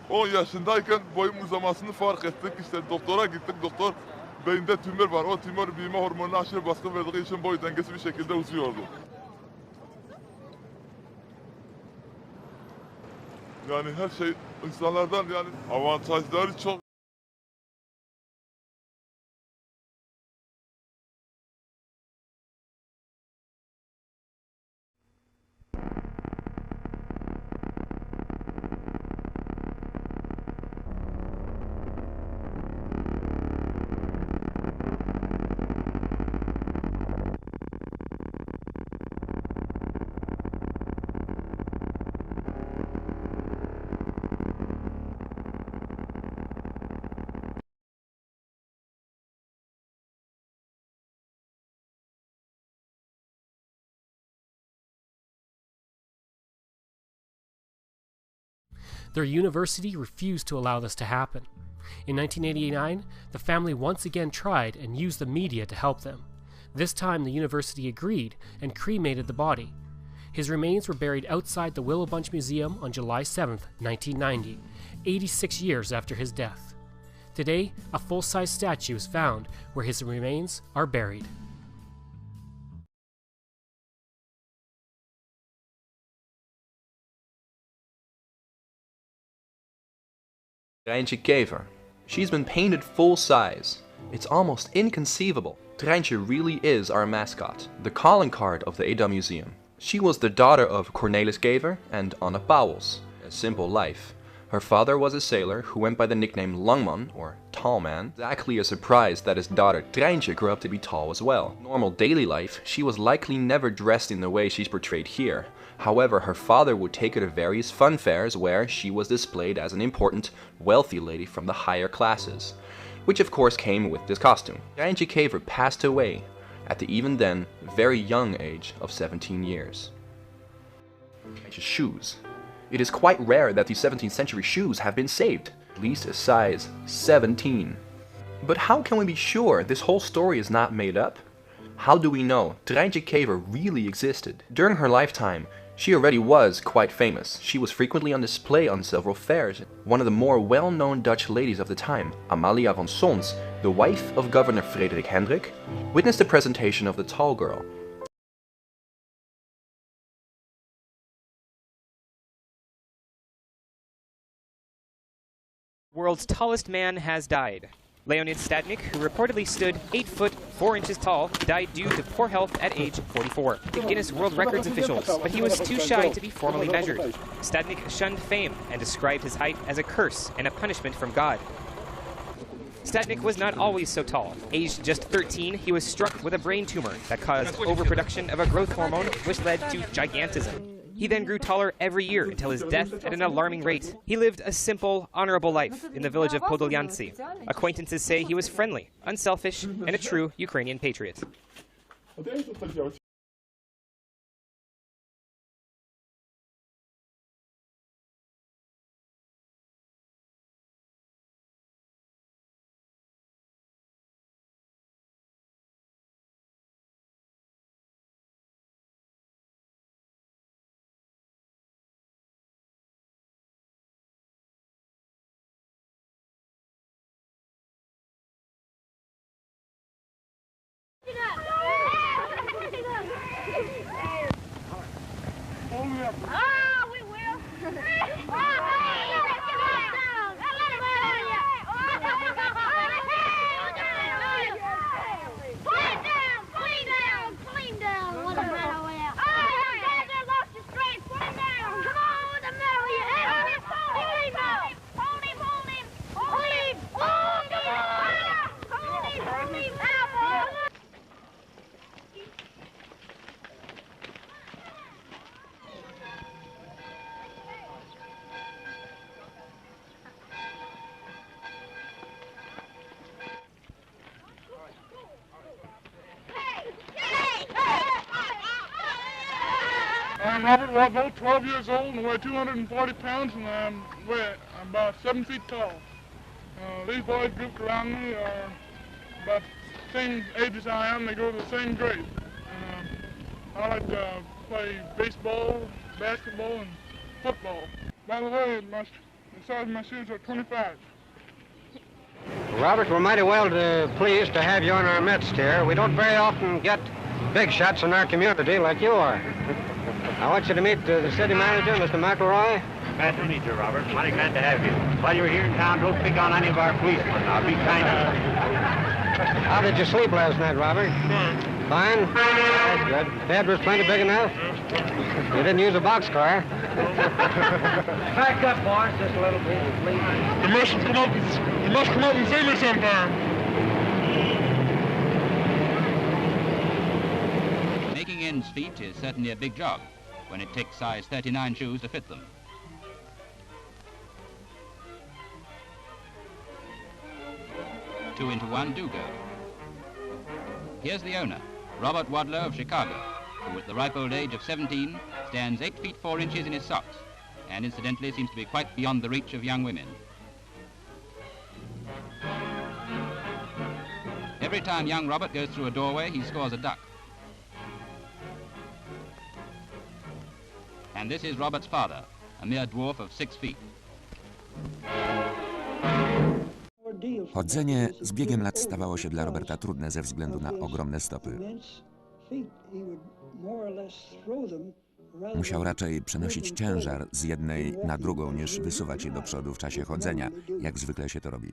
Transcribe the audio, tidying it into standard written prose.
10 yaşındayken boyum uzamasını fark ettik. İşte doktora gittik. Doktor beyinde tümör var. O tümör büyüme hormonuna aşırı baskı verdiği için boy dengesi bir şekilde uzuyordu. Yani her şey insanlardan yani avantajları çok. Their university refused to allow this to happen. In 1989, the family once again tried and used the media to help them. This time, the university agreed and cremated the body. His remains were buried outside the Willow Bunch Museum on July 7, 1990, 86 years after his death. Today, a full-size statue is found where his remains are buried. Treintje Kever. She's been painted full size. It's almost inconceivable. Treintje really is our mascot, the calling card of the Edam Museum. She was the daughter of Cornelis Kever and Anna Pauwels. A simple life. Her father was a sailor who went by the nickname Langman, or Tall Man. Exactly a surprise that his daughter Treintje grew up to be tall as well. In normal daily life, she was likely never dressed in the way she's portrayed here. However, her father would take her to various fun fairs where she was displayed as an important, wealthy lady from the higher classes, which of course came with this costume. Treintje Kever passed away at the even then very young age of 17 years. Treintje's shoes. It is quite rare that these 17th century shoes have been saved, at least a size 17. But how can we be sure this whole story is not made up? How do we know Treintje Kever really existed? During her lifetime, she already was quite famous. She was frequently on display on several fairs. One of the more well-known Dutch ladies of the time, Amalia van Sons, the wife of Governor Frederik Hendrik, witnessed the presentation of the tall girl. World's tallest man has died. Leonid Stadnik, who reportedly stood 8 foot 4 inches tall, died due to poor health at age 44. The Guinness World Records officials, but he was too shy to be formally measured. Stadnik shunned fame and described his height as a curse and a punishment from God. Stadnik was not always so tall. Aged just 13, he was struck with a brain tumor that caused overproduction of a growth hormone, which led to gigantism. He then grew taller every year until his death at an alarming rate. He lived a simple, honorable life in the village of Podolyanci. Acquaintances say he was friendly, unselfish, and a true Ukrainian patriot. Ah, we will. I'm Robert Wabo, 12 years old and weigh 240 pounds and I'm about 7 feet tall. These boys grouped around me are about the same age as I am. They go to the same grade. I like to play baseball, basketball, and football. By the way, The size of my shoes are 25. Robert, we're mighty well pleased to have you on our midst here. We don't very often get big shots in our community like you are. I want you to meet the city manager, Mr. McElroy. Glad to meet you, Robert. Mighty glad to have you. While you're here in town, don't pick on any of our policemen. I'll be kind of... How did you sleep last night, Robert? Fine? That's good. Bed was plenty big enough? You didn't use a boxcar? Back up, boys, just a little bit, please. You must come up and see me sometime. Making ends feet is certainly a big job when it takes size 39 shoes to fit them. Two into one do go. Here's the owner, Robert Wadlow of Chicago, who at the ripe old age of 17 stands 8 feet 4 inches in his socks, and incidentally seems to be quite beyond the reach of young women. Every time young Robert goes through a doorway, he scores a duck. And this is Robert's father, a mere dwarf of 6 feet. Chodzenie z biegiem lat stawało się dla Roberta trudne ze względu na ogromne stopy. Musiał raczej przenosić ciężar z jednej na drugą, niż wysuwać je do przodu w czasie chodzenia, jak zwykle się to robi.